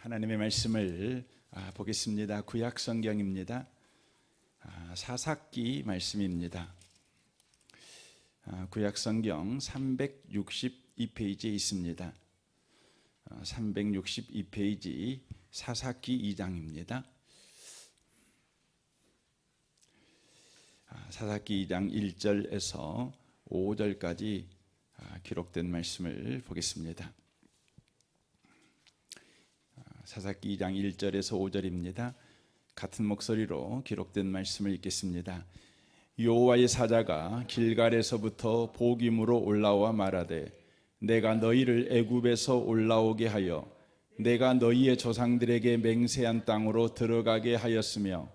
하나님의 말씀을 보겠습니다. 구약 성경입니다. 사사기 말씀입니다. 구약 성경 362페이지에 있습니다. 362페이지 사사기 2장입니다. 사사기 2장 1절에서 5절까지 기록된 말씀을 보겠습니다. 사사기 2장 1절에서 5절입니다. 같은 목소리로 기록된 말씀을 읽겠습니다. 여호와의 사자가 길갈에서부터 보김으로 올라와 말하되 내가 너희를 애굽에서 올라오게 하여 내가 너희의 조상들에게 맹세한 땅으로 들어가게 하였으며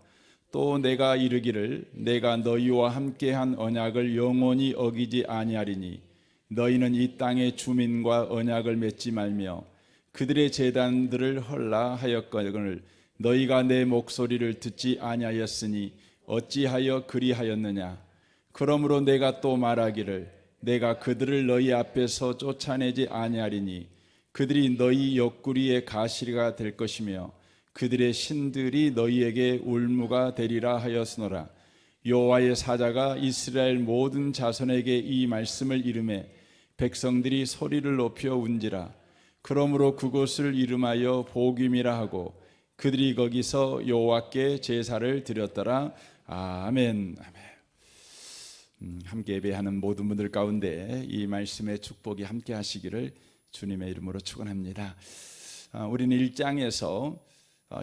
또 내가 이르기를 내가 너희와 함께한 언약을 영원히 어기지 아니하리니 너희는 이 땅의 주민과 언약을 맺지 말며 그들의 제단들을 헐라 하였거늘 너희가 내 목소리를 듣지 아니하였으니 어찌하여 그리하였느냐. 그러므로 내가 또 말하기를 내가 그들을 너희 앞에서 쫓아내지 아니하리니 그들이 너희 옆구리의 가시가 될 것이며 그들의 신들이 너희에게 울무가 되리라 하였으노라. 여호와의 사자가 이스라엘 모든 자손에게 이 말씀을 이르매 백성들이 소리를 높여 운지라. 그러므로 그곳을 이름하여 보김이라 하고 그들이 거기서 여호와께 제사를 드렸더라. 아멘. 함께 예배하는 모든 분들 가운데 이 말씀의 축복이 함께 하시기를 주님의 이름으로 축원합니다. 우리는 1장에서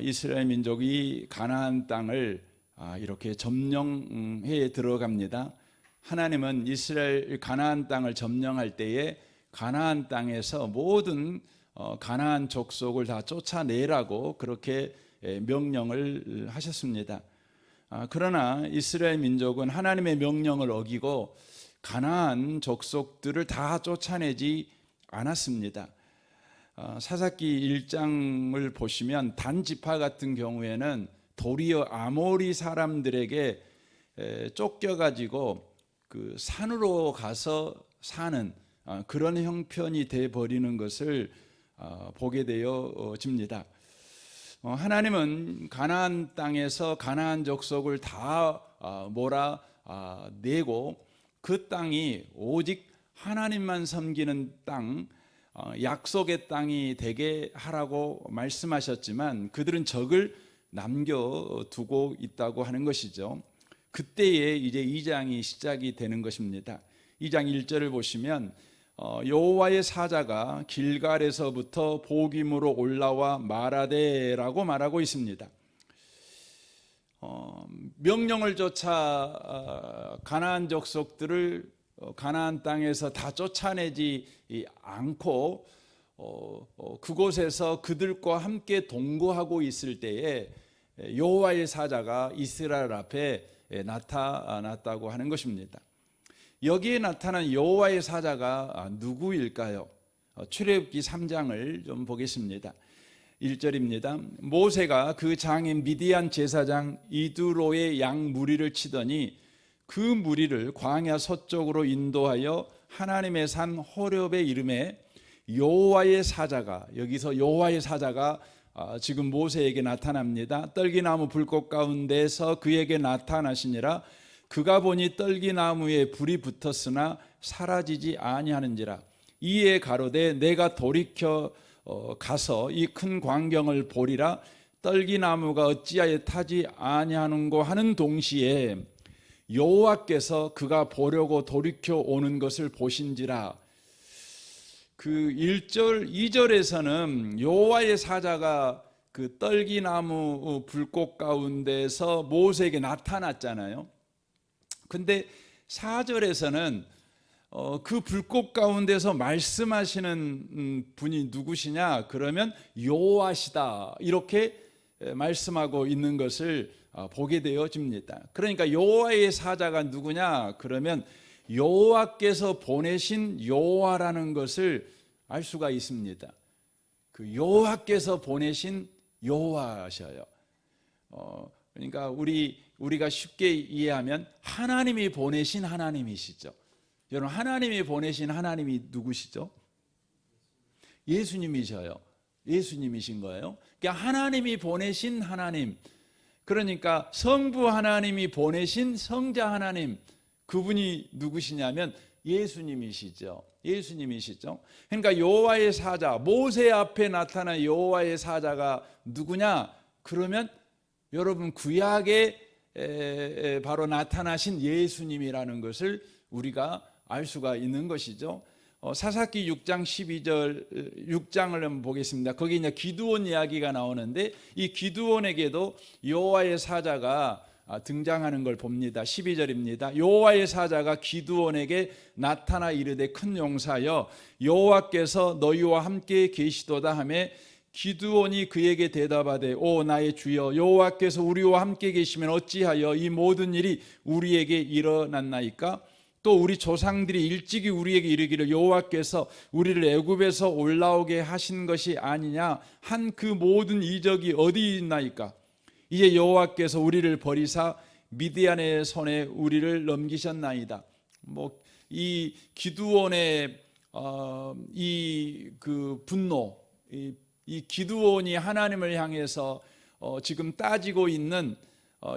이스라엘 민족이 가나안 땅을 이렇게 점령해 들어갑니다. 하나님은 이스라엘 가나안 땅을 점령할 때에 가나안 땅에서 모든 가나안 족속을 다 쫓아내라고 그렇게 명령을 하셨습니다. 그러나 이스라엘 민족은 하나님의 명령을 어기고 가나안 족속들을 다 쫓아내지 않았습니다. 사사기 1장을 보시면 단 지파 같은 경우에는 도리어 아모리 사람들에게 쫓겨가지고 그 산으로 가서 사는 그런 형편이 돼 버리는 것을 보게 되어집니다. 하나님은 가나안 땅에서 가나안 족속을 다 몰아내고 그 땅이 오직 하나님만 섬기는 땅, 약속의 땅이 되게 하라고 말씀하셨지만 그들은 적을 남겨두고 있다고 하는 것이죠. 그때에 이제 2장이 시작이 되는 것입니다. 2장 1절을 보시면 여호와의 사자가 길갈에서부터 보김으로 올라와 말하되라고 말하고 있습니다. 명령을 쫓아 가나안 족속들을 가나안 땅에서 다 쫓아내지 않고 그곳에서 그들과 함께 동거하고 있을 때에 여호와의 사자가 이스라엘 앞에 나타났다고 하는 것입니다. 여기에 나타난 여호와의 사자가 누구일까요? 출애굽기 3장을 좀 보겠습니다. 1절입니다. 모세가 그 장인 미디안 제사장 이드로의 양 무리를 치더니 그 무리를 광야 서쪽으로 인도하여 하나님의 산 호렙에 이르매 여호와의 사자가, 여기서 여호와의 사자가 지금 모세에게 나타납니다. 떨기나무 불꽃 가운데서 그에게 나타나시니라. 그가 보니 떨기나무에 불이 붙었으나 사라지지 아니하는지라. 이에 가로되 내가 돌이켜 가서 이 큰 광경을 보리라. 떨기나무가 어찌하여 타지 아니하는고 하는 동시에 여호와께서 그가 보려고 돌이켜 오는 것을 보신지라. 그 1절 2절에서는 여호와의 사자가 그 떨기나무 불꽃 가운데서 모세에게 나타났잖아요. 근데 4절에서는 그 불꽃 가운데서 말씀하시는 분이 누구시냐? 그러면 여호와시다, 이렇게 말씀하고 있는 것을 보게 되어집니다. 그러니까 여호와의 사자가 누구냐? 그러면 여호와께서 보내신 여호와라는 것을 알 수가 있습니다. 그 여호와께서 보내신 여호와셔요. 그러니까 우리가 쉽게 이해하면 하나님이 보내신 하나님이시죠. 여러분, 하나님이 보내신 하나님이 누구시죠? 예수님이셔요. 예수님이신 거예요. 그러니까 하나님이 보내신 하나님, 그러니까 성부 하나님이 보내신 성자 하나님, 그분이 누구시냐면 예수님이시죠. 예수님이시죠. 그러니까 여호와의 사자, 모세 앞에 나타난 여호와의 사자가 누구냐? 그러면 여러분 구약에 바로 나타나신 예수님이라는 것을 우리가 알 수가 있는 것이죠. 사사기 6장 12절 6장을 한번 보겠습니다. 거기 이제 기드온 이야기가 나오는데 이 기드온에게도 여호와의 사자가 등장하는 걸 봅니다. 12절입니다. 여호와의 사자가 기드온에게 나타나 이르되 큰 용사여 여호와께서 너희와 함께 계시도다 하매 기드온이 그에게 대답하되 오 나의 주여 여호와께서 우리와 함께 계시면 어찌하여 이 모든 일이 우리에게 일어났나이까? 또 우리 조상들이 일찍이 우리에게 이르기를 여호와께서 우리를 애굽에서 올라오게 하신 것이 아니냐 한 그 모든 이적이 어디 있나이까? 이제 여호와께서 우리를 버리사 미디안의 손에 우리를 넘기셨나이다. 이 기드온의 이 그 분노, 이 기드온이 하나님을 향해서 지금 따지고 있는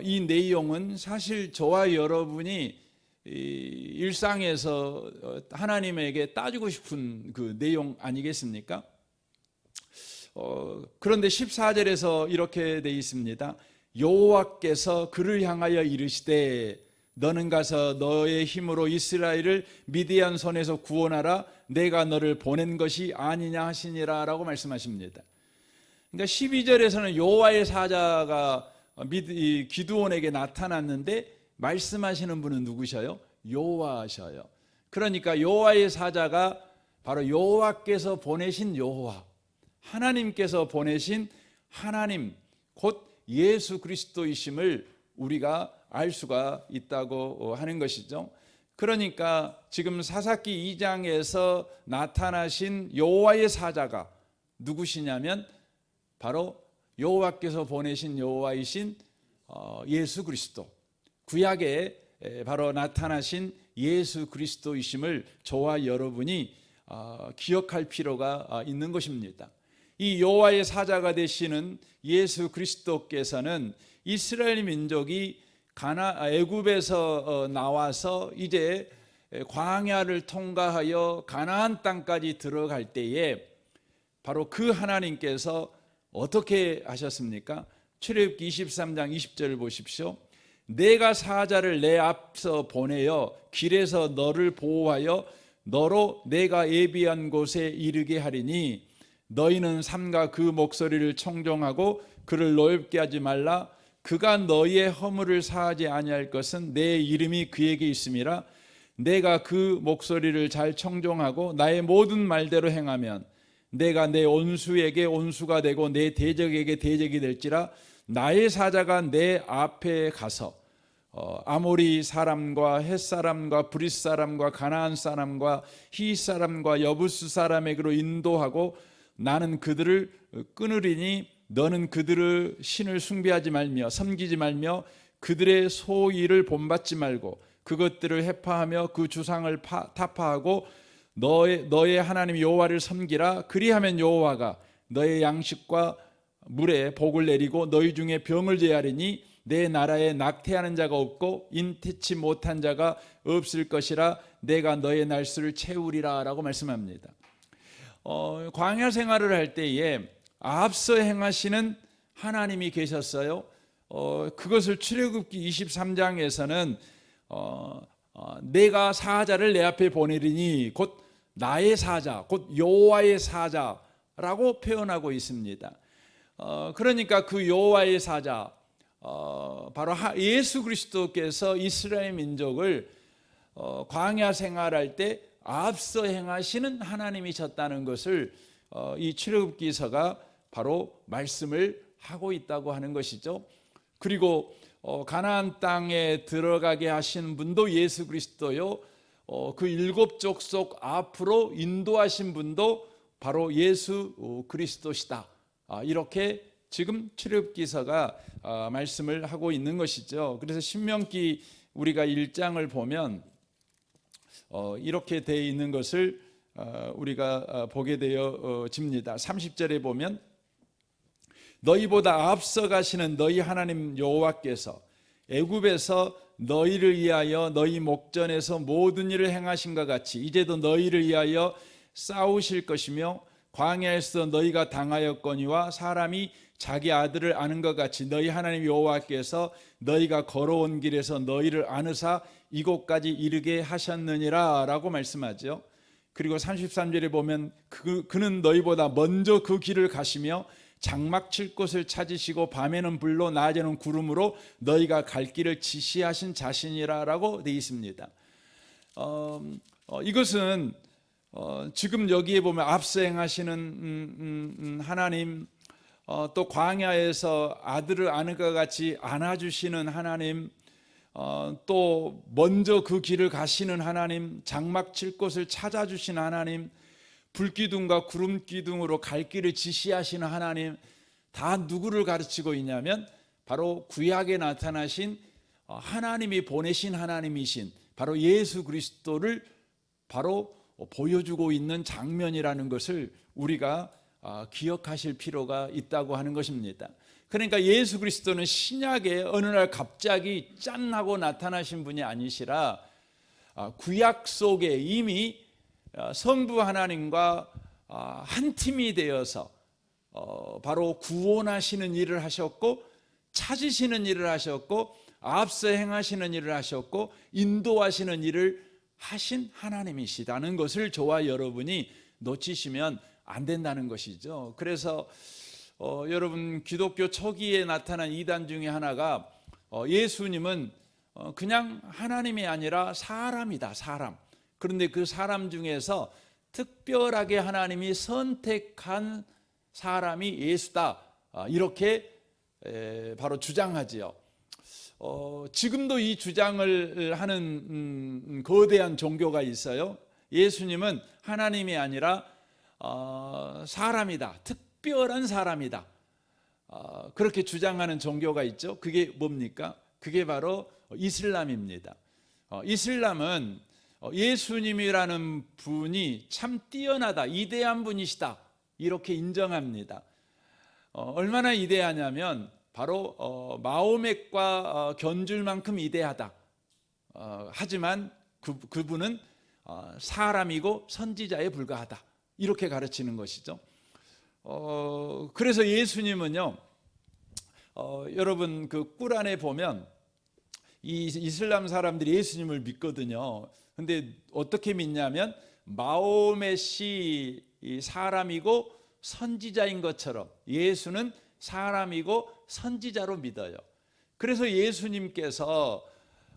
이 내용은 사실 저와 여러분이 일상에서 하나님에게 따지고 싶은 그 내용 아니겠습니까? 그런데 14절에서 이렇게 되어 있습니다. 여호와께서 그를 향하여 이르시되 너는 가서 너의 힘으로 이스라엘을 미디안 손에서 구원하라 내가 너를 보낸 것이 아니냐 하시니라 라고 말씀하십니다. 그러니까 12절에서는 여호와의 사자가 기드온에게 나타났는데 말씀하시는 분은 누구셔요? 여호와셔요. 그러니까 여호와의 사자가 바로 여호와께서 보내신 여호와, 하나님께서 보내신 하나님, 곧 예수 그리스도이심을 우리가 알 수가 있다고 하는 것이죠. 그러니까 지금 사사기 2장에서 나타나신 여호와의 사자가 누구시냐면 바로 여호와께서 보내신 여호와이신 예수 그리스도, 구약에 바로 나타나신 예수 그리스도이심을 저와 여러분이 기억할 필요가 있는 것입니다. 이 여호와의 사자가 되시는 예수 그리스도께서는 이스라엘 민족이 애굽에서 나와서 이제 광야를 통과하여 가나안 땅까지 들어갈 때에 바로 그 하나님께서 어떻게 하셨습니까? 출애굽기 23장 20절을 보십시오. 내가 사자를 내 앞서 보내어 길에서 너를 보호하여 너로 내가 예비한 곳에 이르게 하리니 너희는 삼가 그 목소리를 청종하고 그를 노엽게 하지 말라. 그가 너희의 허물을 사하지 아니할 것은 내 이름이 그에게 있음이라. 내가 그 목소리를 잘 청종하고 나의 모든 말대로 행하면 내가 내 온수에게 온수가 되고 내 대적에게 대적이 될지라. 나의 사자가 내 앞에 가서 아모리 사람과 헷 사람과 브릿 사람과 가나안 사람과 히 사람과 여부스 사람에게로 인도하고 나는 그들을 끊으리니 너는 그들의 신을 숭배하지 말며 섬기지 말며 그들의 소위를 본받지 말고 그것들을 해파하며 그 주상을 타파하고 너의 하나님 여호와를 섬기라. 그리하면 여호와가 너의 양식과 물에 복을 내리고 너희 중에 병을 제하리니 내 나라에 낙태하는 자가 없고 인태치 못한 자가 없을 것이라. 내가 너의 날수를 채우리라 라고 말씀합니다. 광야 생활을 할 때에 앞서 행하시는 하나님이 계셨어요. 그것을 출애굽기 23장에서는 내가 사자를 내 앞에 보내리니 곧 나의 사자, 곧 여호와의 사자라고 표현하고 있습니다. 그러니까 그 여호와의 사자, 바로 예수 그리스도께서 이스라엘 민족을 광야 생활할 때 앞서 행하시는 하나님이셨다는 것을 이 출애굽기서가 바로 말씀을 하고 있다고 하는 것이죠. 그리고 가나안 땅에 들어가게 하신 분도 예수 그리스도요. 그 일곱 족속 앞으로 인도하신 분도 바로 예수 그리스도시다. 이렇게 지금 출애굽기서가 말씀을 하고 있는 것이죠. 그래서 신명기 우리가 1장을 보면 이렇게 되어 있는 것을 우리가 보게 되어집니다. 30절에 보면 너희보다 앞서 가시는 너희 하나님 여호와께서 애굽에서 너희를 위하여 너희 목전에서 모든 일을 행하신 것 같이 이제도 너희를 위하여 싸우실 것이며 광야에서 너희가 당하였거니와 사람이 자기 아들을 아는 것 같이 너희 하나님 여호와께서 너희가 걸어온 길에서 너희를 아느사 이곳까지 이르게 하셨느니라 라고 말씀하죠. 그리고 33절에 보면 그는 너희보다 먼저 그 길을 가시며 장막 칠 곳을 찾으시고 밤에는 불로 낮에는 구름으로 너희가 갈 길을 지시하신 자신이라 라고 되어 있습니다. 이것은 지금 여기에 보면 앞서 행하시는 하나님, 또 광야에서 아들을 아는 것 같이 안아주시는 하나님, 또 먼저 그 길을 가시는 하나님, 장막 칠 곳을 찾아주시는 하나님, 불기둥과 구름기둥으로 갈 길을 지시하시는 하나님, 다 누구를 가르치고 있냐면 바로 구약에 나타나신 하나님이 보내신 하나님이신 바로 예수 그리스도를 바로 보여주고 있는 장면이라는 것을 우리가 기억하실 필요가 있다고 하는 것입니다. 그러니까 예수 그리스도는 신약에 어느 날 갑자기 짠 하고 나타나신 분이 아니시라 구약 속에 이미 성부 하나님과 한 팀이 되어서 바로 구원하시는 일을 하셨고 찾으시는 일을 하셨고 앞서 행하시는 일을 하셨고 인도하시는 일을 하신 하나님이시다는 것을 저와 여러분이 놓치시면 안 된다는 것이죠. 그래서 여러분 기독교 초기에 나타난 이단 중에 하나가 예수님은 그냥 하나님이 아니라 사람이다, 사람. 그런데 그 사람 중에서 특별하게 하나님이 선택한 사람이 예수다, 이렇게 바로 주장하지요. 지금도 이 주장을 하는 거대한 종교가 있어요. 예수님은 하나님이 아니라 사람이다, 특별한 사람이다, 그렇게 주장하는 종교가 있죠. 그게 뭡니까? 그게 바로 이슬람입니다. 이슬람은 예수님이라는 분이 참 뛰어나다, 이대한 분이시다, 이렇게 인정합니다. 얼마나 위대하냐면 바로 마호멧과 견줄 만큼 위대하다. 하지만 그분은 사람이고 선지자에 불과하다, 이렇게 가르치는 것이죠. 그래서 예수님은요, 여러분 그 꾸란에 보면 이 이슬람 사람들이 예수님을 믿거든요. 근데 어떻게 믿냐면 마호멧이 사람이고 선지자인 것처럼 예수는 사람이고 선지자로 믿어요. 그래서 예수님께서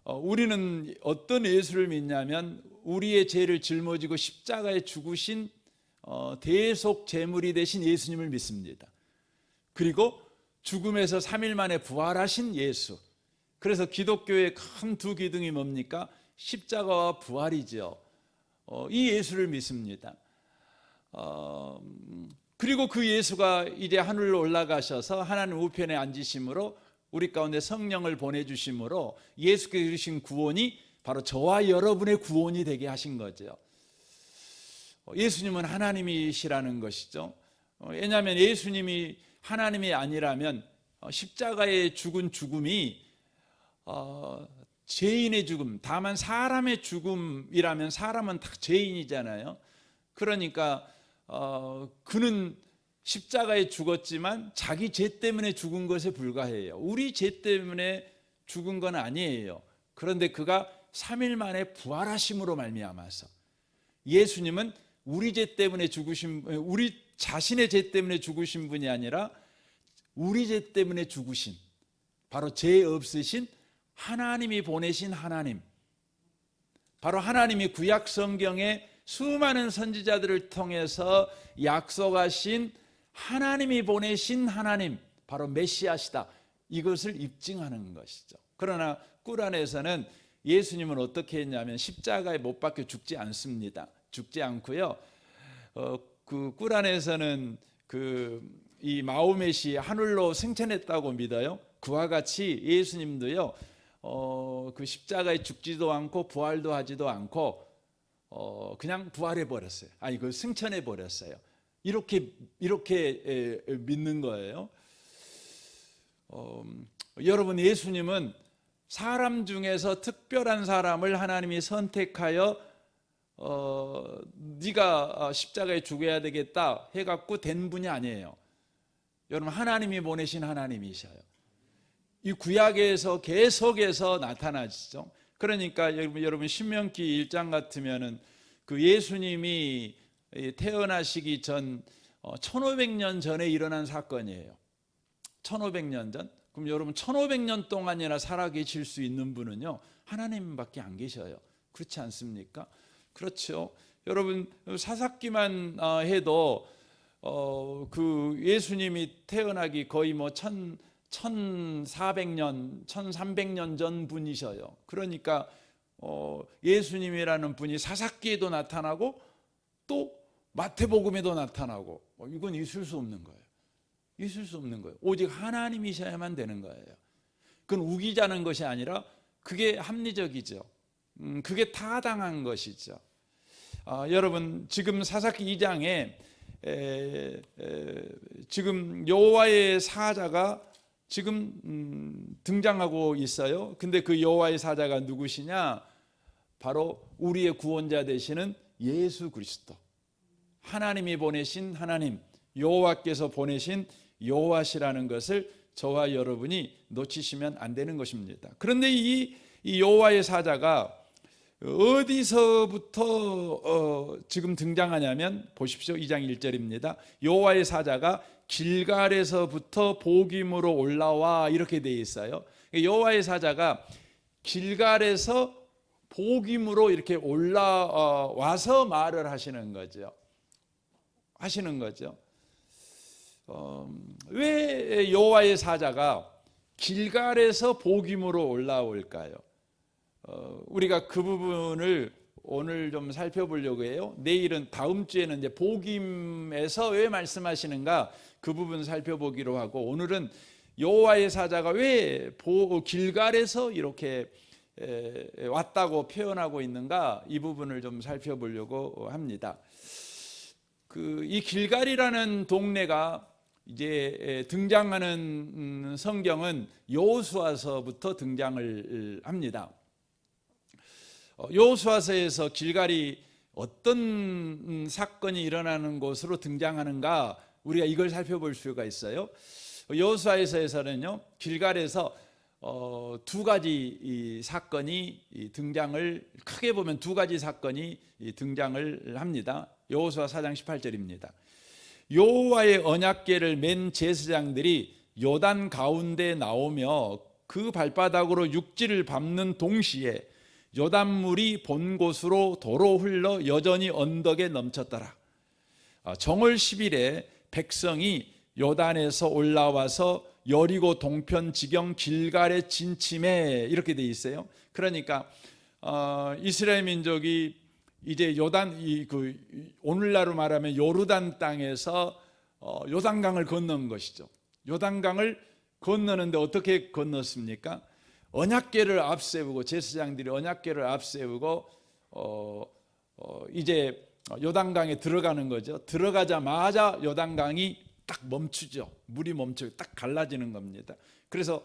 우리는 어떤 예수를 믿냐면 우리의 죄를 짊어지고 십자가에 죽으신 대속 제물이 되신 예수님을 믿습니다. 그리고 죽음에서 3일 만에 부활하신 예수. 그래서 기독교의 큰 두 기둥이 뭡니까? 십자가와 부활이죠. 이 예수를 믿습니다. 그리고 그 예수가 이제 하늘로 올라가셔서 하나님 우편에 앉으심으로 우리 가운데 성령을 보내주심으로 예수께서 주신 구원이 바로 저와 여러분의 구원이 되게 하신 거죠. 예수님은 하나님이시라는 것이죠. 왜냐하면 예수님이 하나님이 아니라면 십자가에 죽은 죽음이 죄인의 죽음, 다만 사람의 죽음이라면 사람은 다 죄인이잖아요. 그러니까 그는 십자가에 죽었지만 자기 죄 때문에 죽은 것에 불과해요. 우리 죄 때문에 죽은 건 아니에요. 그런데 그가 3일 만에 부활하심으로 말미암아서 예수님은 우리 죄 때문에 우리 자신의 죄 때문에 죽으신 분이 아니라 우리 죄 때문에 죽으신, 바로 죄 없으신 하나님이 보내신 하나님, 바로 하나님이 구약 성경에 수많은 선지자들을 통해서 약속하신 하나님이 보내신 하나님, 바로 메시아시다, 이것을 입증하는 것이죠. 그러나 꾸란에서는 예수님은 어떻게 했냐면 십자가에 못 박혀 죽지 않습니다. 죽지 않고요, 그 꾸란에서는 이 마호멧이 하늘로 승천했다고 믿어요. 그와 같이 예수님도요, 그 십자가에 죽지도 않고 부활도 하지도 않고 그냥 부활해 버렸어요. 아니 그 승천해 버렸어요. 이렇게 믿는 거예요. 여러분, 예수님은 사람 중에서 특별한 사람을 하나님이 선택하여 네가 십자가에 죽어야 되겠다 해갖고 된 분이 아니에요. 여러분, 하나님이 보내신 하나님이셔요. 이 구약에서 계속해서 나타나시죠. 그러니까 여러분 신명기 1장 같으면은 그 예수님이 태어나시기 전 1500년 전에 일어난 사건이에요. 1500년 전. 그럼 여러분 1500년 동안이나 살아계실 수 있는 분은요 하나님밖에 안 계셔요. 그렇지 않습니까? 그렇죠. 여러분 사사기만 해도 그 예수님이 태어나기 거의 뭐 1400년, 1300년 전 분이셔요. 그러니까 예수님이라는 분이 사사기에도 나타나고 또 마태복음에도 나타나고 이건 있을 수 없는 거예요. 있을 수 없는 거예요. 오직 하나님이셔야만 되는 거예요. 그건 우기자는 것이 아니라 그게 합리적이죠. 그게 타당한 것이죠. 여러분 지금 사사기 2장에 지금 여호와의 사자가 지금 등장하고 있어요. 근데 그 여호와의 사자가 누구시냐? 바로 우리의 구원자 되시는 예수 그리스도, 하나님이 보내신 하나님, 여호와께서 보내신 여호와시라는 것을 저와 여러분이 놓치시면 안 되는 것입니다. 그런데 이 여호와의 사자가 어디서부터 지금 등장하냐면 보십시오. 2장 1절입니다. 여호와의 사자가 길갈에서부터 복임으로 올라와, 이렇게 되어 있어요. 여호와의 사자가 길갈에서 복임으로 이렇게 올라와서 말을 하시는 거죠. 왜 여호와의 사자가 길갈에서 복임으로 올라올까요? 우리가 그 부분을 오늘 좀 살펴보려고 해요. 내일은, 다음 주에는 이제 복임에서 왜 말씀하시는가 그 부분 살펴보기로 하고, 오늘은 여호와의 사자가 왜 길갈에서 이렇게 왔다고 표현하고 있는가, 이 부분을 좀 살펴보려고 합니다. 이 길갈이라는 동네가 이제 등장하는 성경은 여호수아서부터 등장을 합니다. 여호수아서에서 길갈이 어떤 사건이 일어나는 곳으로 등장하는가, 우리가 이걸 살펴볼 수가 있어요. 여호수아서에서는요 길갈에서 두 가지 사건이 등장을, 크게 보면 두 가지 사건이 등장을 합니다. 여호수아 4장 18절입니다. 여호와의 언약궤를 맨 제사장들이 요단 가운데 나오며 그 발바닥으로 육지를 밟는 동시에 요단물이 본 곳으로 도로 흘러 여전히 언덕에 넘쳤더라. 정월 10일에 백성이 요단에서 올라와서 여리고 동편 지경 길갈에 진침해, 이렇게 돼 있어요. 그러니까 이스라엘 민족이 이제 오늘날로 말하면 요르단 땅에서 요단강을 건넌 것이죠. 요단강을 건너는데 어떻게 건넜습니까? 언약궤를 앞세우고, 제사장들이 언약궤를 앞세우고 이제 요단강에 들어가는 거죠. 들어가자마자 요단강이 딱 멈추죠. 물이 멈추고 딱 갈라지는 겁니다. 그래서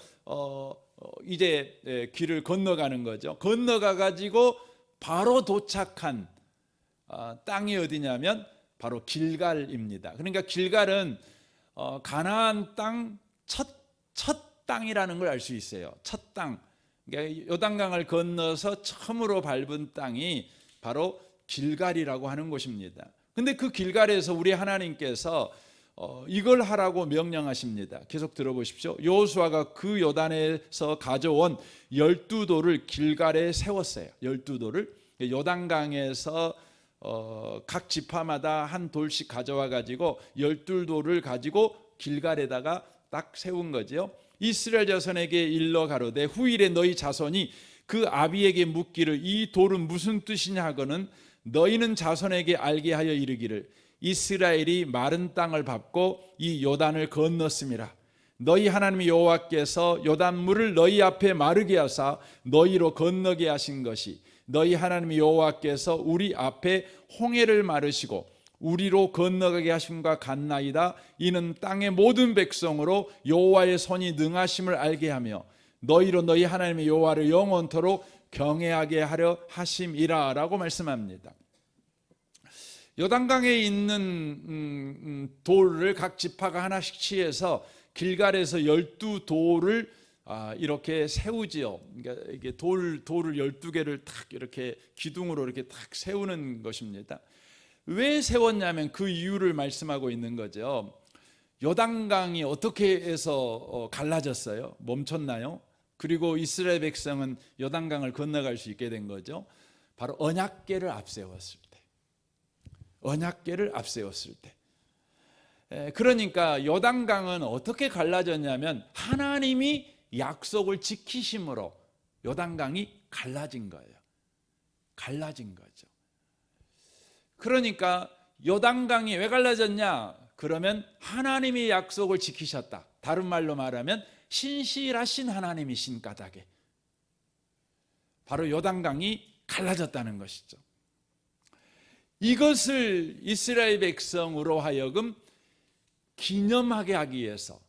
이제 길을 건너가는 거죠. 건너가 가지고 바로 도착한 땅이 어디냐면 바로 길갈입니다. 그러니까 길갈은 가나안 땅 첫 땅이라는 걸 알 수 있어요. 첫 땅. 그러니까 요단강을 건너서 처음으로 밟은 땅이 바로 길갈이라고 하는 곳입니다. 근데 그 길갈에서 우리 하나님께서 이걸 하라고 명령하십니다. 계속 들어보십시오. 여호수아가 그 요단에서 가져온 12돌을 길갈에 세웠어요. 12돌을 요단강에서 각 지파마다 한 돌씩 가져와 가지고 12돌을 가지고 길갈에다가 딱 세운 거죠. 이스라엘 자손에게 일러 가로되 후일에 너희 자손이 그 아비에게 묻기를 이 돌은 무슨 뜻이냐 하거는 너희는 자손에게 알게 하여 이르기를 이스라엘이 마른 땅을 밟고 이 요단을 건넜음이라. 너희 하나님 여호와께서 요단물을 너희 앞에 마르게 하사 너희로 건너게 하신 것이 너희 하나님 여호와께서 우리 앞에 홍해를 마르시고 우리로 건너가게 하심과 같나이다. 이는 땅의 모든 백성으로 여호와의 손이 능하심을 알게 하며 너희로 너희 하나님의 여호와를 영원토록 경외하게 하려 하심이라 라고 말씀합니다. 요단강에 있는 돌을 각 지파가 하나씩 취해서 길갈에서 12돌을 이렇게 세우지요. 그러니까 이게 돌을 12개를 탁 이렇게 기둥으로 이렇게 탁 세우는 것입니다. 왜 세웠냐면 그 이유를 말씀하고 있는 거죠. 요단강이 어떻게 해서 갈라졌어요? 멈췄나요? 그리고 이스라엘 백성은 요단강을 건너갈 수 있게 된 거죠. 바로 언약궤를 앞세웠을 때. 언약궤를 앞세웠을 때. 그러니까 요단강은 어떻게 갈라졌냐면 하나님이 약속을 지키심으로 요단강이 갈라진 거예요. 갈라진 거죠. 그러니까 요단강이 왜 갈라졌냐? 그러면 하나님이 약속을 지키셨다. 다른 말로 말하면 신실하신 하나님이신 까닭에 바로 요단강이 갈라졌다는 것이죠. 이것을 이스라엘 백성으로 하여금 기념하게 하기 위해서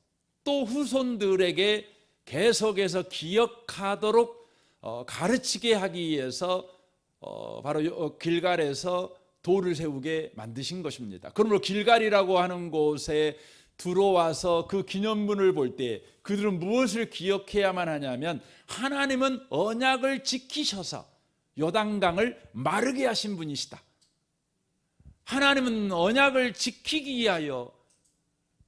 또 후손들에게 계속해서 기억하도록 가르치게 하기 위해서 바로 길갈에서 돌을 세우게 만드신 것입니다. 그러므로 길갈이라고 하는 곳에 들어와서 그 기념문을 볼 때 그들은 무엇을 기억해야만 하냐면 하나님은 언약을 지키셔서 요단강을 마르게 하신 분이시다. 하나님은 언약을 지키기 위하여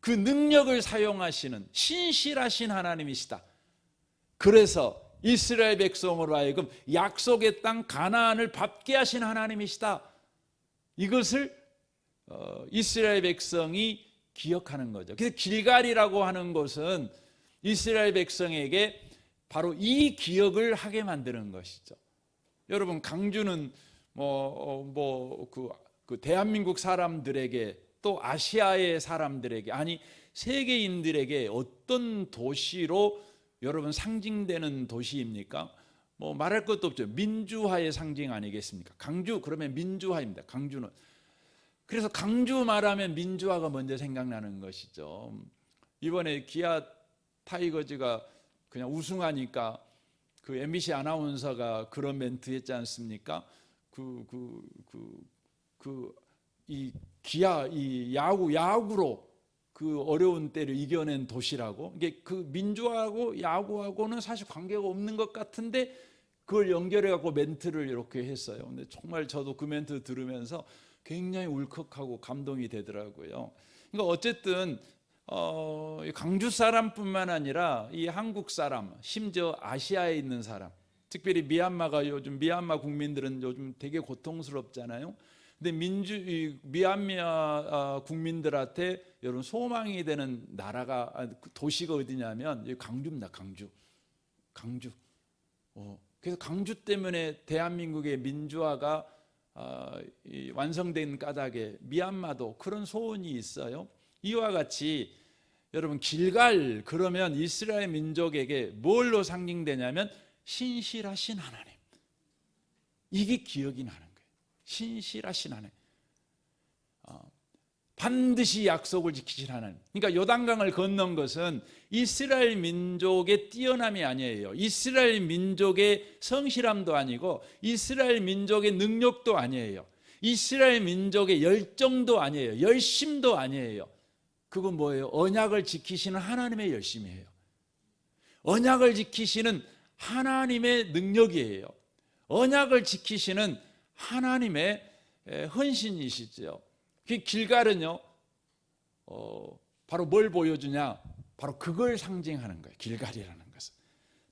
그 능력을 사용하시는 신실하신 하나님이시다. 그래서 이스라엘 백성으로 하여금 약속의 땅 가나안을 밟게 하신 하나님이시다. 이것을 이스라엘 백성이 기억하는 거죠. 그래서 길갈이라고 하는 것은 이스라엘 백성에게 바로 이 기억을 하게 만드는 것이죠. 여러분 강주는 그 대한민국 사람들에게 또 아시아의 사람들에게 아니 세계인들에게 어떤 도시로 여러분 상징되는 도시입니까? 말할 것도 없죠. 민주화의 상징 아니겠습니까? 강주 그러면 민주화입니다. 강주는. 그래서 강주 말하면 민주화가 먼저 생각나는 것이죠. 이번에 기아 타이거즈가 그냥 우승하니까 그 MBC 아나운서가 그런 멘트 했지 않습니까? 이 기아 이 야구로 그 어려운 때를 이겨낸 도시라고. 이게 그 민주하고 야구하고는 사실 관계가 없는 것 같은데 그걸 연결해 갖고 멘트를 이렇게 했어요. 근데 정말 저도 그 멘트 들으면서 굉장히 울컥하고 감동이 되더라고요. 그러니까 어쨌든 강주 사람뿐만 아니라 이 한국 사람, 심지어 아시아에 있는 사람, 특별히 미얀마 국민들은 요즘 되게 고통스럽잖아요. 근데 미얀마 국민들한테 여러분 소망이 되는 나라가 도시가 어디냐면 강주입니다. 강주. 그래서 강주 때문에 대한민국의 민주화가 완성된 까닭에 미얀마도 그런 소원이 있어요. 이와 같이 여러분 길갈 그러면 이스라엘 민족에게 뭘로 상징되냐면 신실하신 하나님. 이게 기억이 나는 거예요. 신실하신 하나님. 반드시 약속을 지키신 하나님. 그러니까 요단강을 건넌 것은 이스라엘 민족의 뛰어남이 아니에요. 이스라엘 민족의 성실함도 아니고 이스라엘 민족의 능력도 아니에요. 이스라엘 민족의 열정도 아니에요. 열심도 아니에요. 그건 뭐예요? 언약을 지키시는 하나님의 열심이에요. 언약을 지키시는 하나님의 능력이에요. 언약을 지키시는 하나님의 헌신이시죠. 길갈은요, 바로 뭘 보여주냐? 바로 그걸 상징하는 거예요. 길갈이라는 것은.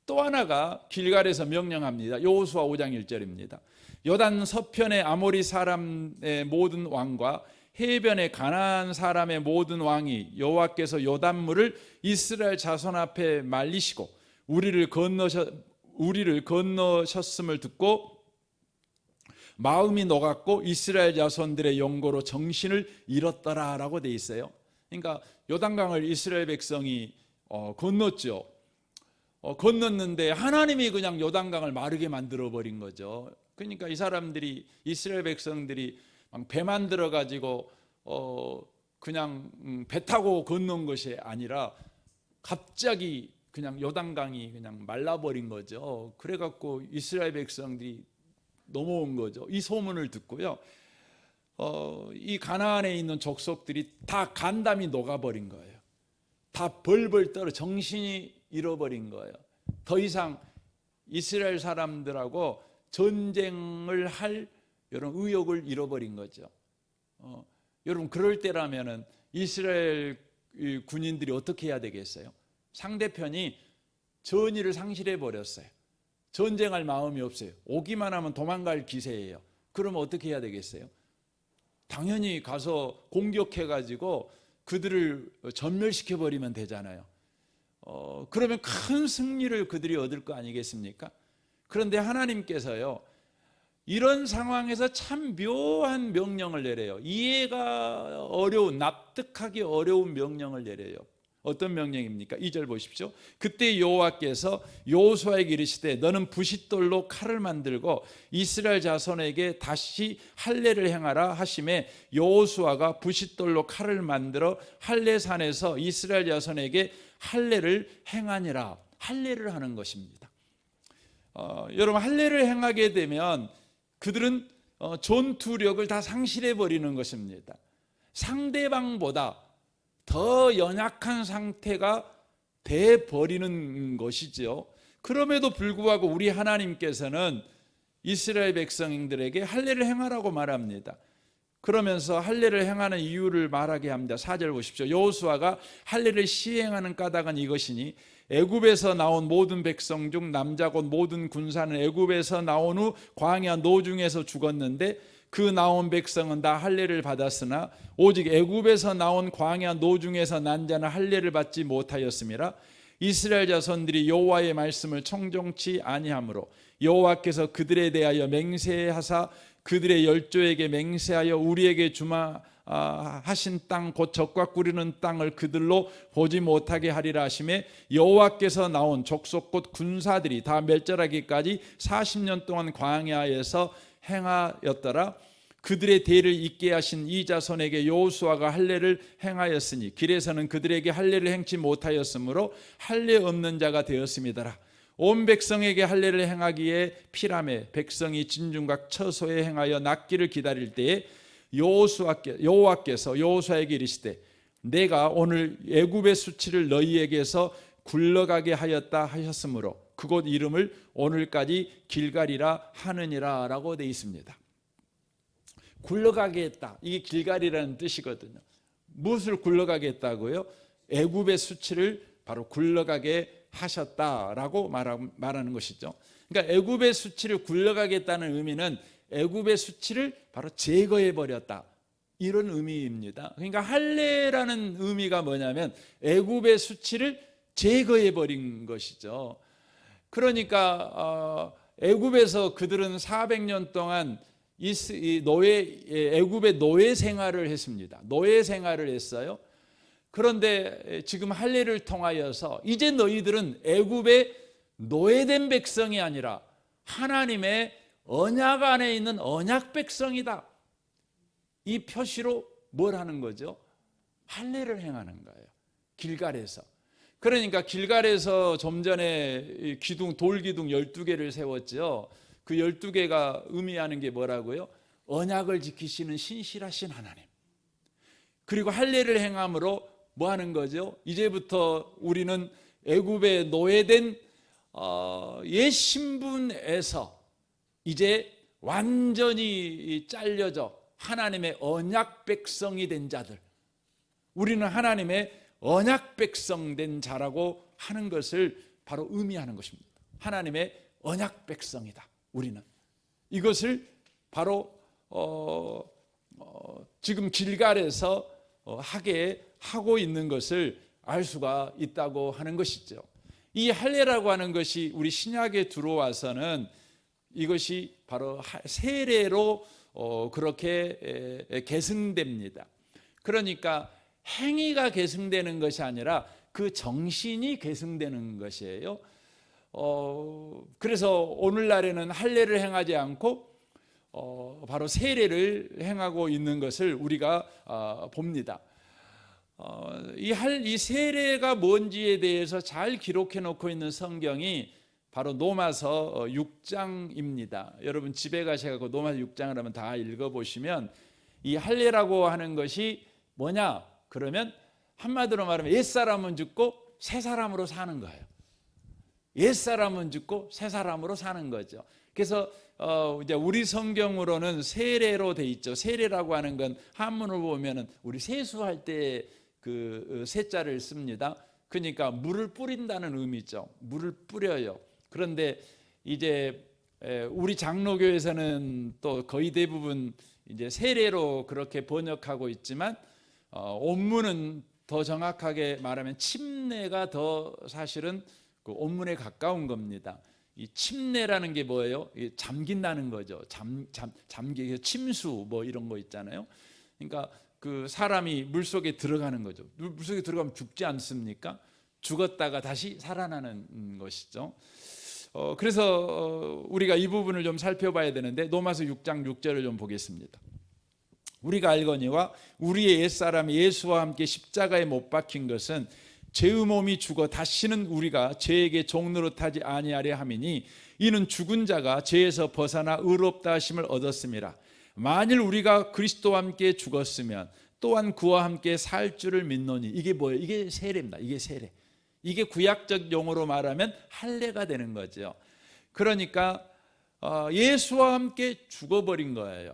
또 하나가 길갈에서 명령합니다. 여호수아 5장 1절입니다. 요단 서편의 아모리 사람의 모든 왕과 해변의 가나안 사람의 모든 왕이 여호와께서 요단물을 이스라엘 자손 앞에 말리시고 우리를 건너셨음을 듣고 마음이 녹았고 이스라엘 자손들의 영고로 정신을 잃었더라라고 돼 있어요. 그러니까 요단강을 이스라엘 백성이 건넜죠. 건넜는데 하나님이 그냥 요단강을 마르게 만들어 버린 거죠. 그러니까 이 사람들이, 이스라엘 백성들이 막 배 만들어 가지고 그냥 배 타고 건넌 것이 아니라 갑자기 그냥 요단강이 그냥 말라버린 거죠. 그래갖고 이스라엘 백성들이 넘어온 거죠. 이 소문을 듣고요, 이 가나안에 있는 족속들이 다 간담이 녹아버린 거예요. 다 벌벌 떨어 정신이 잃어버린 거예요. 더 이상 이스라엘 사람들하고 전쟁을 할 이런 의욕을 잃어버린 거죠. 여러분, 그럴 때라면은 이스라엘 군인들이 어떻게 해야 되겠어요? 상대편이 전의를 상실해 버렸어요. 전쟁할 마음이 없어요. 오기만 하면 도망갈 기세예요. 그러면 어떻게 해야 되겠어요? 당연히 가서 공격해 가지고 그들을 전멸시켜 버리면 되잖아요. 그러면 큰 승리를 그들이 얻을 거 아니겠습니까? 그런데 하나님께서요, 이런 상황에서 참 묘한 명령을 내려요. 이해가 어려운, 납득하기 어려운 명령을 내려요. 어떤 명령입니까? 2절 보십시오. 그때 여호와께서 여호수아에게 이르시되 너는 부싯돌로 칼을 만들고 이스라엘 자손에게 다시 할례를 행하라 하시매, 여호수아가 부싯돌로 칼을 만들어 할례산에서 이스라엘 자손에게 할례를 행하니라. 할례를 하는 것입니다. 여러분, 할례를 행하게 되면 그들은 전투력을 다 상실해 버리는 것입니다. 상대방보다 더 연약한 상태가 돼 버리는 것이죠. 그럼에도 불구하고 우리 하나님께서는 이스라엘 백성들에게 할례를 행하라고 말합니다. 그러면서 할례를 행하는 이유를 말하게 합니다. 4절 보십시오. 여호수아가 할례를 시행하는 까닭은 이것이니 애굽에서 나온 모든 백성 중 남자 곧 모든 군사는 애굽에서 나온 후 광야 노중에서 죽었는데 그 나온 백성은 다 할례를 받았으나 오직 애굽에서 나온 광야 노중에서 난 자는 할례를 받지 못하였음이라. 이스라엘 자손들이 여호와의 말씀을 청종치 아니하므로 여호와께서 그들에 대하여 맹세하사 그들의 열조에게 맹세하여 우리에게 하신 땅 곧 젖과 꿀이는 땅을 그들로 보지 못하게 하리라 하시매, 여호와께서 나온 족속 곧 군사들이 다 멸절하기까지 40년 동안 광야에서 행하였더라. 그들의 대를 잇게 하신 이 자손에게 여호수아가 할례를 행하였으니 길에서는 그들에게 할례를 행치 못하였으므로 할례 없는 자가 되었음이더라. 온 백성에게 할례를 행하기에 피라매 백성이 진중각 처소에 행하여 낫기를 기다릴 때에 여호와께서 여호수아에게 이르시되 내가 오늘 애굽의 수치를 너희에게서 굴러가게 하였다 하셨으므로 그곳 이름을 오늘까지 길갈이라 하느니라 라고 되어 있습니다. 굴러가게 했다, 이게 길갈이라는 뜻이거든요. 무엇을 굴러가게 했다고요? 애굽의 수치를 바로 굴러가게 하셨다라고 말하는 것이죠. 그러니까 애굽의 수치를 굴러가겠다는 의미는 애굽의 수치를 바로 제거해 버렸다, 이런 의미입니다. 그러니까 할례라는 의미가 뭐냐면 애굽의 수치를 제거해 버린 것이죠. 그러니까 애굽에서 그들은 400년 동안 애굽의 노예 생활을 했습니다. 노예 생활을 했어요. 그런데 지금 할례를 통하여서 이제 너희들은 애굽의 노예된 백성이 아니라 하나님의 언약 안에 있는 언약 백성이다, 이 표시로 뭘 하는 거죠? 할례를 행하는 거예요, 길갈에서. 그러니까 길갈에서 좀 전에 돌기둥 12개를 세웠죠. 그 12개가 의미하는 게 뭐라고요? 언약을 지키시는 신실하신 하나님. 그리고 할례를 행함으로 뭐 하는 거죠? 이제부터 우리는 애굽에 노예된 옛 신분에서 이제 완전히 잘려져 하나님의 언약 백성이 된 자들, 우리는 하나님의 언약 백성 된 자라고 하는 것을 바로 의미하는 것입니다. 하나님의 언약 백성이다, 우리는. 이것을 바로 지금 길갈에서 하고 있는 것을 알 수가 있다고 하는 것이죠. 이 할례라고 하는 것이 우리 신약에 들어와서는 이것이 바로 세례로 그렇게 계승됩니다. 그러니까 행위가 계승되는 것이 아니라 그 정신이 계승되는 것이에요. 그래서 오늘날에는 할례를 행하지 않고 바로 세례를 행하고 있는 것을 우리가 봅니다. 이 세례가 뭔지에 대해서 잘 기록해 놓고 있는 성경이 바로 로마서 6장입니다. 여러분 집에 가셔서 로마서 6장을 한번 다 읽어보시면 이 할례라고 하는 것이 뭐냐? 그러면 한마디로 말하면 옛사람은 죽고 새 사람으로 사는 거예요. 옛사람은 죽고 새 사람으로 사는 거죠. 그래서 이제 우리 성경으로는 세례로 돼 있죠. 세례라고 하는 건 한문을 보면은 우리 세수할 때 그 세자를 씁니다. 그러니까 물을 뿌린다는 의미죠. 물을 뿌려요. 그런데 이제 우리 장로교에서는 또 거의 대부분 이제 세례로 그렇게 번역하고 있지만 원문은 더 정확하게 말하면 침례가 더 사실은 그 원문에 가까운 겁니다. 이 침례라는 게 뭐예요? 잠긴다는 거죠. 잠기 침수 뭐 이런 거 있잖아요. 그러니까 그 사람이 물 속에 들어가는 거죠. 물 속에 들어가면 죽지 않습니까? 죽었다가 다시 살아나는 것이죠. 그래서 우리가 이 부분을 좀 살펴봐야 되는데 로마서 6장 6절을 좀 보겠습니다. 우리가 알거니와 우리의 옛사람이 예수와 함께 십자가에 못 박힌 것은 죄의 몸이 죽어 다시는 우리가 죄에게 종노릇하지 아니하려 함이니 이는 죽은 자가 죄에서 벗어나 의롭다 하심을 얻었음이라. 만일 우리가 그리스도와 함께 죽었으면 또한 그와 함께 살 줄을 믿노니. 이게 뭐예요? 이게 세례입니다. 이게 세례. 이게 구약적 용어로 말하면 할례가 되는 거죠. 그러니까 예수와 함께 죽어버린 거예요.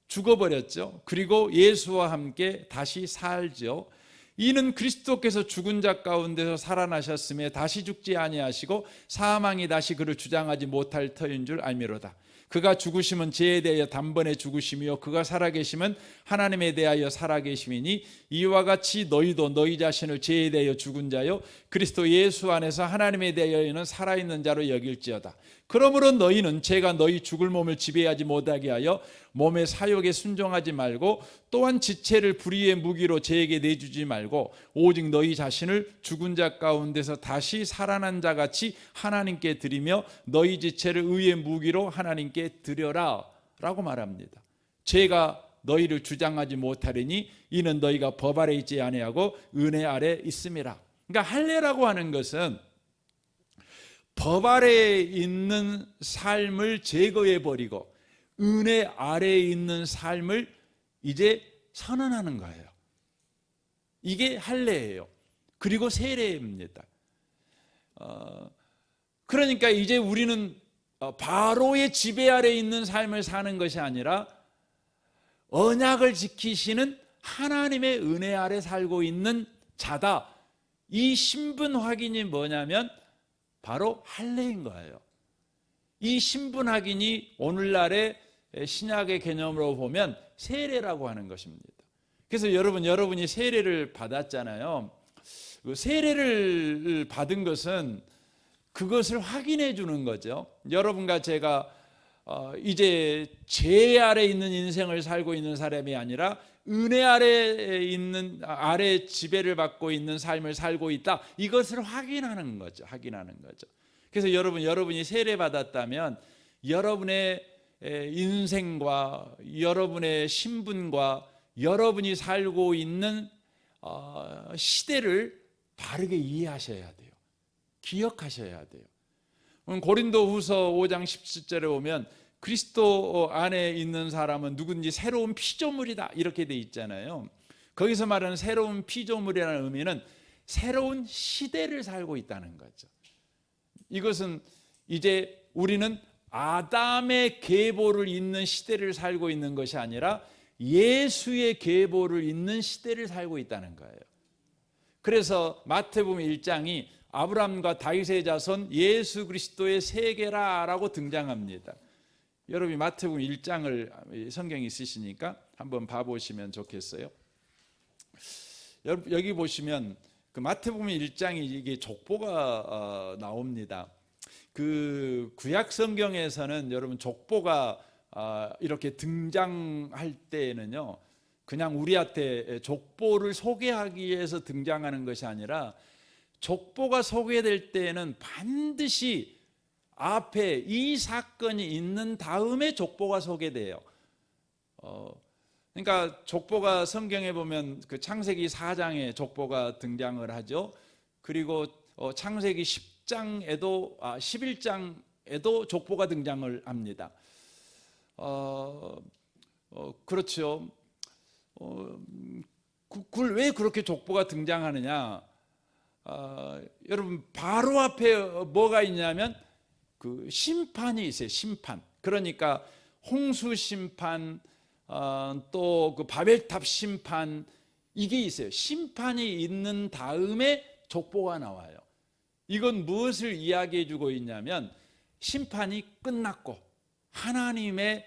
죽어버렸죠. 그리고 예수와 함께 다시 살죠. 이는 그리스도께서 죽은 자 가운데서 살아나셨음에 다시 죽지 아니하시고 사망이 다시 그를 주장하지 못할 터인 줄 알미로다. 그가 죽으심은 죄에 대하여 단번에 죽으심이요 그가 살아계심은 하나님에 대하여 살아계심이니 이와 같이 너희도 너희 자신을 죄에 대하여 죽은 자요 그리스도 예수 안에서 하나님에 대하여는 살아있는 자로 여길지어다. 그러므로 너희는 죄가 너희 죽을 몸을 지배하지 못하게 하여 몸의 사욕에 순종하지 말고 또한 지체를 불의의 무기로 죄에게 내주지 말고 오직 너희 자신을 죽은 자 가운데서 다시 살아난 자같이 하나님께 드리며 너희 지체를 의의 무기로 하나님께 드려라 라고 말합니다. 죄가 너희를 주장하지 못하리니 이는 너희가 법 아래 있지 아니하고 은혜 아래 있음이라. 그러니까 할례라고 하는 것은 법 아래에 있는 삶을 제거해 버리고 은혜 아래에 있는 삶을 이제 선언하는 거예요. 이게 할례예요. 그리고 세례입니다. 그러니까 이제 우리는 바로의 지배 아래에 있는 삶을 사는 것이 아니라 언약을 지키시는 하나님의 은혜 아래 살고 있는 자다. 이 신분 확인이 뭐냐면 바로 할례인 거예요. 이 신분 확인이 오늘날의 신약의 개념으로 보면 세례라고 하는 것입니다. 그래서 여러분이 세례를 받았잖아요. 세례를 받은 것은 그것을 확인해 주는 거죠. 여러분과 제가 이제 죄 아래 있는 인생을 살고 있는 사람이 아니라 은혜 아래 있는 아래 지배를 받고 있는 삶을 살고 있다. 이것을 확인하는 거죠. 그래서 여러분이 세례 받았다면 여러분의 인생과 여러분의 신분과 여러분이 살고 있는 시대를 바르게 이해하셔야 돼요. 기억하셔야 돼요. 고린도후서 5장 17절에 보면 그리스도 안에 있는 사람은 누군지 새로운 피조물이다 이렇게 돼 있잖아요. 거기서 말하는 새로운 피조물이라는 의미는 새로운 시대를 살고 있다는 거죠. 이것은 이제 우리는 아담의 계보를 잇는 시대를 살고 있는 것이 아니라 예수의 계보를 잇는 시대를 살고 있다는 거예요. 그래서 마태복음 1장이 아브라함과 다윗의 자손 예수 그리스도의 세계라라고 등장합니다. 여러분이 마태복음 1장을 성경이 있으시니까 한번 봐보시면 좋겠어요. 여기 보시면 그 마태복음 1장이 이게 족보가 나옵니다. 그 구약 성경에서는 여러분 족보가 이렇게 등장할 때에는요, 그냥 우리한테 족보를 소개하기 위해서 등장하는 것이 아니라 족보가 소개될 때에는 반드시 앞에 이 사건이 있는 다음에 족보가 소개돼요. 그러니까 족보가 성경에 보면 그 창세기 4장에 족보가 등장을 하죠. 그리고 창세기 11장에도 족보가 등장을 합니다. 그렇죠. 왜 그렇게 족보가 등장하느냐? 여러분 바로 앞에 뭐가 있냐면 그 심판이 있어요. 심판. 그러니까 홍수 심판, 또 그 바벨탑 심판, 이게 있어요. 심판이 있는 다음에 족보가 나와요. 이건 무엇을 이야기해 주고 있냐면 심판이 끝났고 하나님의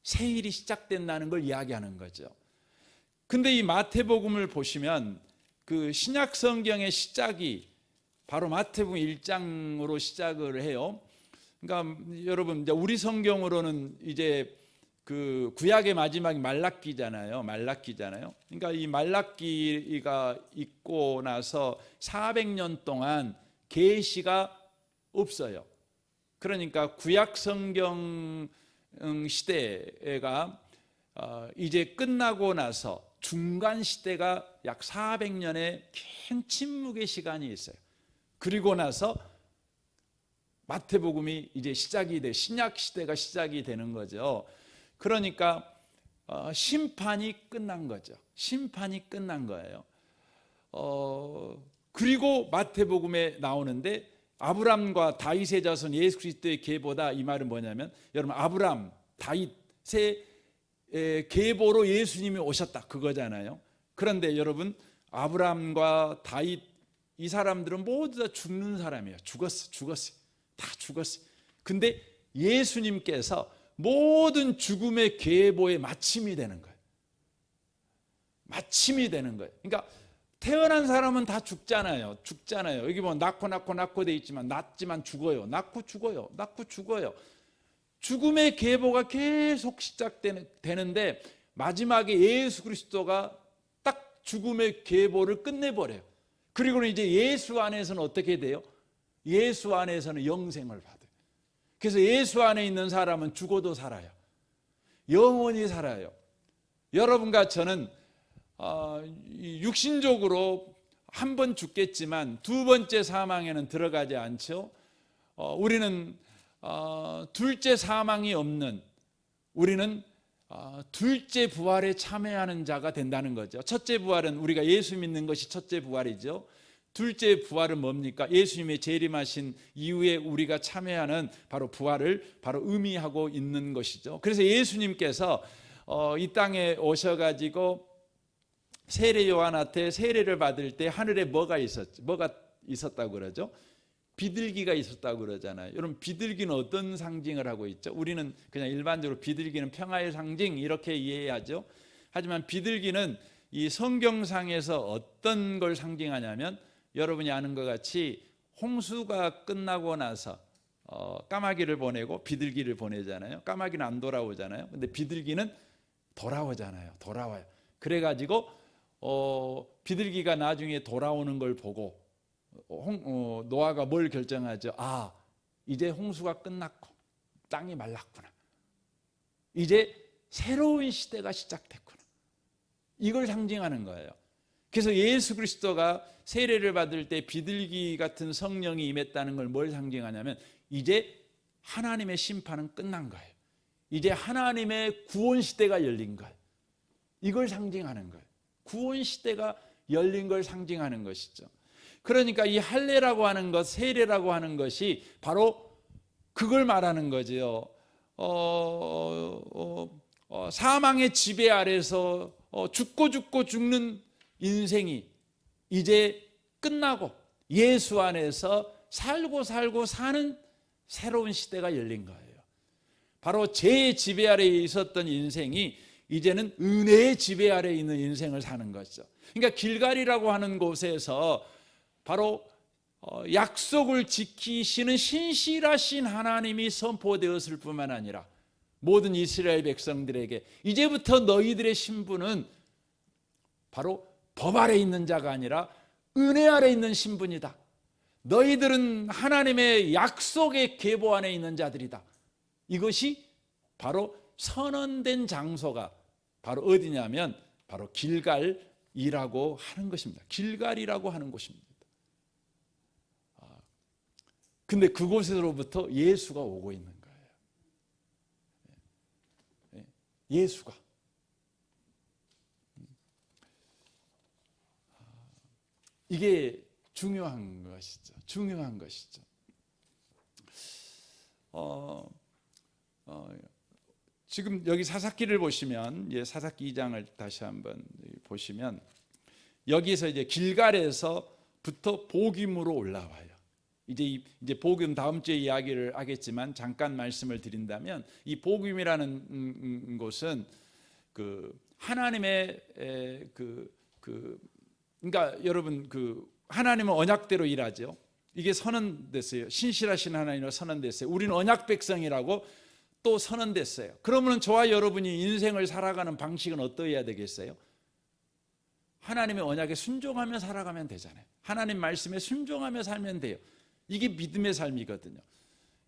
새 일이 시작된다는 걸 이야기하는 거죠. 근데 이 마태복음을 보시면 그 신약 성경의 시작이 바로 마태복음 1장으로 시작을 해요. 그러니까 여러분 이제 우리 성경으로는 이제 그 구약의 마지막이 말라기잖아요. 그러니까 이 말라기가 있고 나서 400년 동안 계시가 없어요. 그러니까 구약 성경 시대가 이제 끝나고 나서 중간 시대가 약 400년의 긴 침묵의 시간이 있어요. 그리고 나서 마태복음이 이제 시작이 돼, 신약 시대가 시작이 되는 거죠. 그러니까 심판이 끝난 거죠. 심판이 끝난 거예요. 그리고 마태복음에 나오는데 아브람과 다윗의 자손 예수 그리스도의 계보다, 이 말은 뭐냐면 여러분 아브람, 다윗의 계보로 예수님이 오셨다 그거잖아요. 그런데 여러분 아브람과 다윗 이 사람들은 모두 다 죽는 사람이에요. 죽었어요. 다 죽었어요. 근데 예수님께서 모든 죽음의 계보의 마침이 되는 거예요. 마침이 되는 거예요. 그러니까 태어난 사람은 다 죽잖아요. 여기 보면 낳고 돼 있지만 낳지만 죽어요. 낳고 죽어요. 죽음의 계보가 계속 시작되는데 마지막에 예수 그리스도가 딱 죽음의 계보를 끝내버려요. 그리고는 이제 예수 안에서는 어떻게 돼요? 예수 안에서는 영생을 받아요. 그래서 예수 안에 있는 사람은 죽어도 살아요. 영원히 살아요. 여러분과 저는 육신적으로 한 번 죽겠지만 두 번째 사망에는 들어가지 않죠. 우리는 둘째 사망이 없는, 우리는 둘째 부활에 참여하는 자가 된다는 거죠. 첫째 부활은 우리가 예수 믿는 것이 첫째 부활이죠. 둘째 부활은 뭡니까? 예수님의 재림하신 이후에 우리가 참여하는 바로 부활을 바로 의미하고 있는 것이죠. 그래서 예수님께서 이 땅에 오셔가지고 세례 요한한테 세례를 받을 때 하늘에 뭐가 있었다고 그러죠? 비둘기가 있었다고 그러잖아요. 여러분 비둘기는 어떤 상징을 하고 있죠? 우리는 그냥 일반적으로 비둘기는 평화의 상징 이렇게 이해하죠. 하지만 비둘기는 이 성경상에서 어떤 걸 상징하냐면 여러분이 아는 것 같이 홍수가 끝나고 나서 까마귀를 보내고 비둘기를 보내잖아요. 까마귀는 안 돌아오잖아요. 근데 비둘기는 돌아와요. 그래가지고 비둘기가 나중에 돌아오는 걸 보고 노아가 뭘 결정하죠? 이제 홍수가 끝났고 땅이 말랐구나. 이제 새로운 시대가 시작됐구나. 이걸 상징하는 거예요. 그래서 예수 그리스도가 세례를 받을 때 비둘기 같은 성령이 임했다는 걸 뭘 상징하냐면 이제 하나님의 심판은 끝난 거예요. 이제 하나님의 구원 시대가 열린 거예요. 이걸 상징하는 거예요. 구원 시대가 열린 걸 상징하는 것이죠. 그러니까 이 할례라고 하는 것, 세례라고 하는 것이 바로 그걸 말하는 거죠. 사망의 지배 아래서 죽고 죽는 인생이 이제 끝나고 예수 안에서 살고 사는 새로운 시대가 열린 거예요. 바로 죄의 지배 아래에 있었던 인생이 이제는 은혜의 지배 아래에 있는 인생을 사는 거죠. 그러니까 길갈이라고 하는 곳에서 바로 약속을 지키시는 신실하신 하나님이 선포되었을 뿐만 아니라 모든 이스라엘 백성들에게 이제부터 너희들의 신분은 바로 법 아래 있는 자가 아니라 은혜 아래 있는 신분이다. 너희들은 하나님의 약속의 계보 안에 있는 자들이다. 이것이 바로 선언된 장소가 바로 어디냐면 바로 길갈이라고 하는 것입니다. 길갈이라고 하는 곳입니다. 근데 그곳으로부터 예수가 오고 있는 거예요. 예수가. 이게 중요한 것이죠. 중요한 것이죠. 지금 여기 사사기를 보시면, 사사기 2장을 다시 한번 보시면, 여기서 이제 길갈에서부터 복임으로 올라와요. 이제 복임 다음 주에 이야기를 하겠지만 잠깐 말씀을 드린다면, 이 복임이라는 곳은 그 하나님의 그러니까 여러분 하나님은 언약대로 일하죠. 이게 선언됐어요. 신실하신 하나님으로 선언됐어요. 우리는 언약 백성이라고 또 선언됐어요. 그러면 저와 여러분이 인생을 살아가는 방식은 어떠해야 되겠어요? 하나님의 언약에 순종하며 살아가면 되잖아요. 하나님 말씀에 순종하며 살면 돼요. 이게 믿음의 삶이거든요.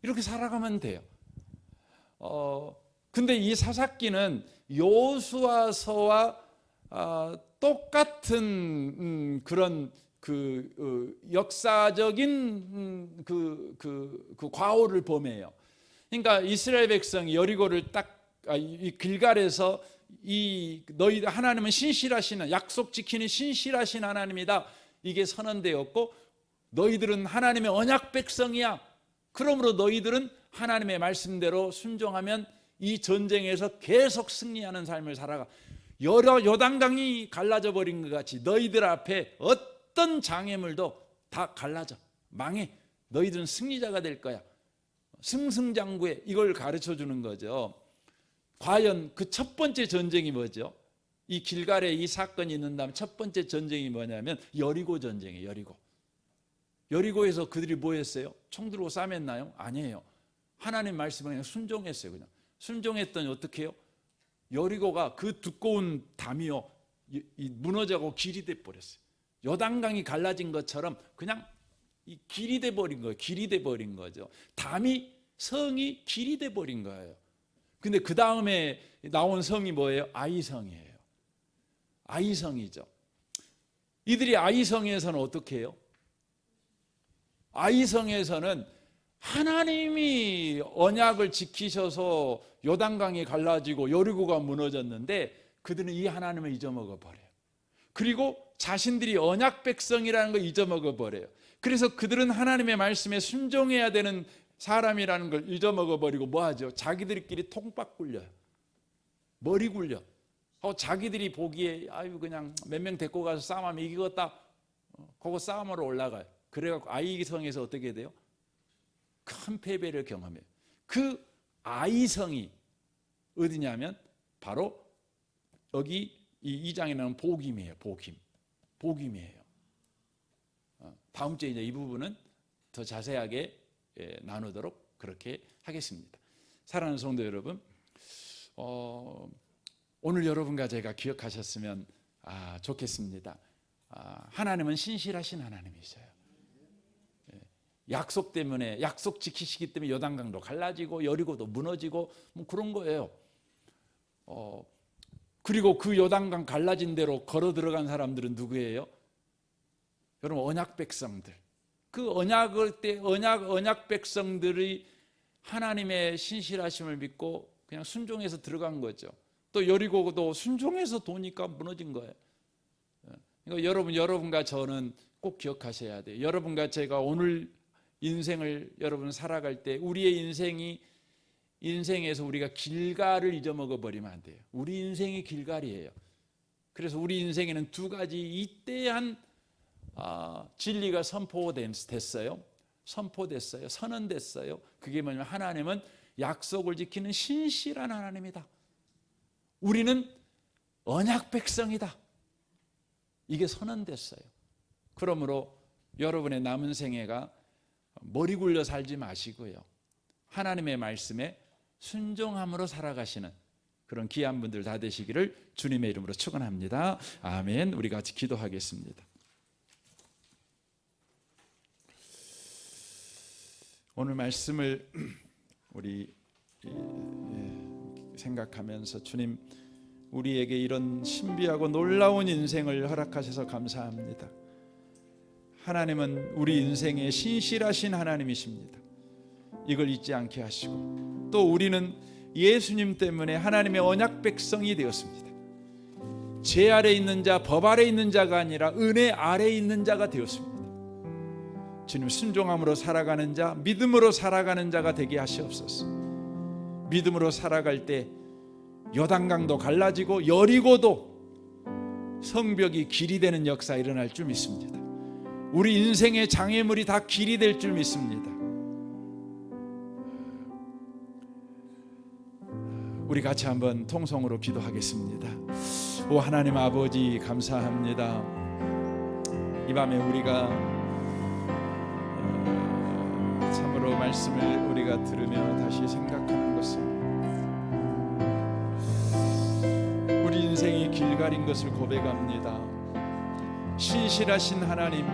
이렇게 살아가면 돼요. 근데 이 사사기는 여호수아서와 똑같은 그런 역사적인 그 과오를 범해요. 그러니까 이스라엘 백성이 여리고를 이 길갈에서 너희 하나님은 신실하신, 약속 지키는 신실하신 하나님이다, 이게 선언되었고, 너희들은 하나님의 언약 백성이야. 그러므로 너희들은 하나님의 말씀대로 순종하면 이 전쟁에서 계속 승리하는 삶을 살아가. 요단강이 갈라져 버린 것 같이 너희들 앞에 어떤 장애물도 다 갈라져, 망해. 너희들은 승리자가 될 거야. 승승장구해. 이걸 가르쳐 주는 거죠. 과연 그 첫 번째 전쟁이 뭐죠? 이 길갈에 이 사건이 있는 다음 첫 번째 전쟁이 뭐냐면 여리고 전쟁이에요. 여리고에서 그들이 뭐 했어요? 총 들고 싸맸나요? 아니에요. 하나님 말씀에 그냥 순종했어요. 그냥 순종했더니 어떻게 해요? 여리고가 그 두꺼운 담이요, 무너져고 길이 돼 버렸어요. 요단강이 갈라진 것처럼 그냥 이 길이 돼 버린 거예요. 길이 돼 버린 거죠. 성이 길이 돼 버린 거예요. 근데 그 다음에 나온 성이 뭐예요? 아이성이에요. 아이성이죠. 이들이 아이성에서는 어떻게 해요? 아이성에서는 하나님이 언약을 지키셔서 요단강이 갈라지고 여리고가 무너졌는데 그들은 이 하나님을 잊어먹어 버려요. 그리고 자신들이 언약 백성이라는 걸 잊어먹어 버려요. 그래서 그들은 하나님의 말씀에 순종해야 되는 사람이라는 걸 잊어먹어 버리고 뭐 하죠? 자기들끼리 통박 굴려요. 머리 굴려. 자기들이 보기에 아유 그냥 몇 명 데리고 가서 싸움하면 이기겠다. 그거 싸움으로 올라가요. 그래갖고 아이성에서 어떻게 돼요? 큰 패배를 경험해요. 그 아이성이 어디냐면 바로 여기 이 2장에 나오는 복임이에요. 복임이에요. 다음 주에 이제 이 부분은 더 자세하게 나누도록 그렇게 하겠습니다. 사랑하는 성도 여러분, 오늘 여러분과 제가 기억하셨으면 좋겠습니다. 하나님은 신실하신 하나님이세요. 약속 때문에, 약속 지키시기 때문에 요단강도 갈라지고 여리고도 무너지고 뭐 그런 거예요. 그리고 그 요단강 갈라진 대로 걸어 들어간 사람들은 누구예요? 여러분, 언약 백성들. 그 언약 백성들이 하나님의 신실하심을 믿고 그냥 순종해서 들어간 거죠. 또 여리고도 순종해서 도니까 무너진 거예요. 그러니까 여러분과 저는 꼭 기억하셔야 돼요. 여러분과 제가 오늘 인생을 여러분 살아갈 때 우리의 인생에서 우리가 길갈을 잊어먹어 버리면 안 돼요. 우리 인생이 길갈이에요. 그래서 우리 인생에는 두 가지 이때한 진리가 선포됐어요. 선언됐어요. 그게 뭐냐면 하나님은 약속을 지키는 신실한 하나님이다. 우리는 언약 백성이다. 이게 선언됐어요. 그러므로 여러분의 남은 생애가 머리 굴려 살지 마시고요. 하나님의 말씀에 순종함으로 살아가시는 그런 귀한 분들 다 되시기를 주님의 이름으로 축원합니다. 아멘. 우리 같이 기도하겠습니다. 오늘 말씀을 우리 생각하면서 주님, 우리에게 이런 신비하고 놀라운 인생을 허락하셔서 감사합니다. 하나님은 우리 인생의 신실하신 하나님이십니다. 이걸 잊지 않게 하시고, 또 우리는 예수님 때문에 하나님의 언약 백성이 되었습니다. 죄 아래 있는 자, 법 아래 있는 자가 아니라 은혜 아래 있는 자가 되었습니다. 주님, 순종함으로 살아가는 자, 믿음으로 살아가는 자가 되게 하시옵소서. 믿음으로 살아갈 때 요단강도 갈라지고 여리고도 성벽이 길이 되는 역사 일어날 줄 믿습니다. 우리 인생의 장애물이 다 길이 될 줄 믿습니다. 우리 같이 한번 통성으로 기도하겠습니다. 오 하나님 아버지, 감사합니다. 이 밤에 우리가 참으로 말씀을 우리가 들으며 다시 생각하는 것은, 우리 인생이 길갈인 것을 고백합니다. 신실하신 하나님,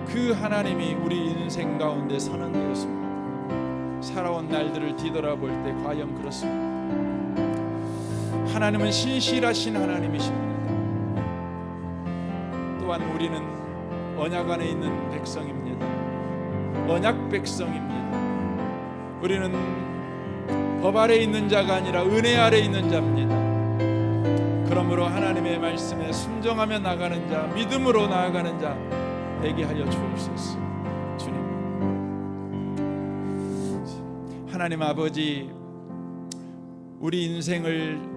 그 하나님이 우리 인생 가운데 선언되었습니다. 살아온 날들을 뒤돌아볼 때 과연 그렇습니다. 하나님은 신실하신 하나님이십니다. 또한 우리는 언약 안에 있는 백성입니다. 언약 백성입니다. 우리는 법 아래 있는 자가 아니라 은혜 아래 있는 자입니다. 그러므로 하나님의 말씀에 순종하며 나가는 자, 믿음으로 나아가는 자 되게 하여 주옵소서. 주님, 하나님 아버지, 우리 인생을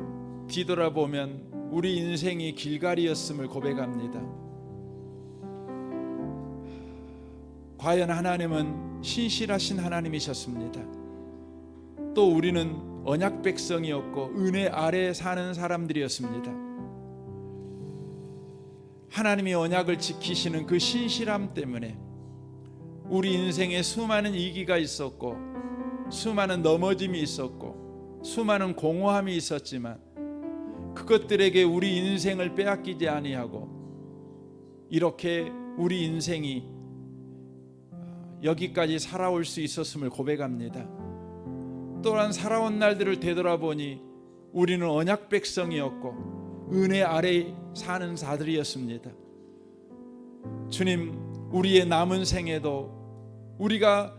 뒤돌아보면 우리 인생이 길갈이었음을 고백합니다. 과연 하나님은 신실하신 하나님이셨습니다. 또 우리는 언약 백성이었고 은혜 아래 사는 사람들이었습니다. 하나님이 언약을 지키시는 그 신실함 때문에 우리 인생에 수많은 위기가 있었고, 수많은 넘어짐이 있었고, 수많은 공허함이 있었지만 그것들에게 우리 인생을 빼앗기지 아니하고 이렇게 우리 인생이 여기까지 살아올 수 있었음을 고백합니다. 또한 살아온 날들을 되돌아보니 우리는 언약 백성이었고 은혜 아래 사는 자들이었습니다. 주님, 우리의 남은 생에도 우리가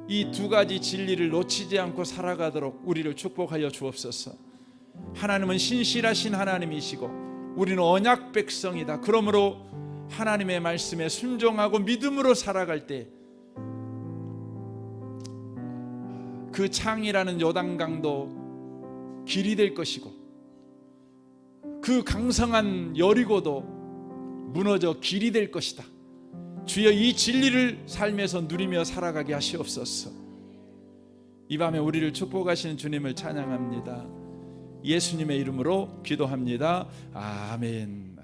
이 두 가지 진리를 놓치지 않고 살아가도록 우리를 축복하여 주옵소서. 하나님은 신실하신 하나님이시고 우리는 언약 백성이다. 그러므로 하나님의 말씀에 순종하고 믿음으로 살아갈 때 그 창이라는 요단강도 길이 될 것이고, 그 강성한 여리고도 무너져 길이 될 것이다. 주여, 이 진리를 삶에서 누리며 살아가게 하시옵소서. 이 밤에 우리를 축복하시는 주님을 찬양합니다. 예수님의 이름으로 기도합니다. 아멘.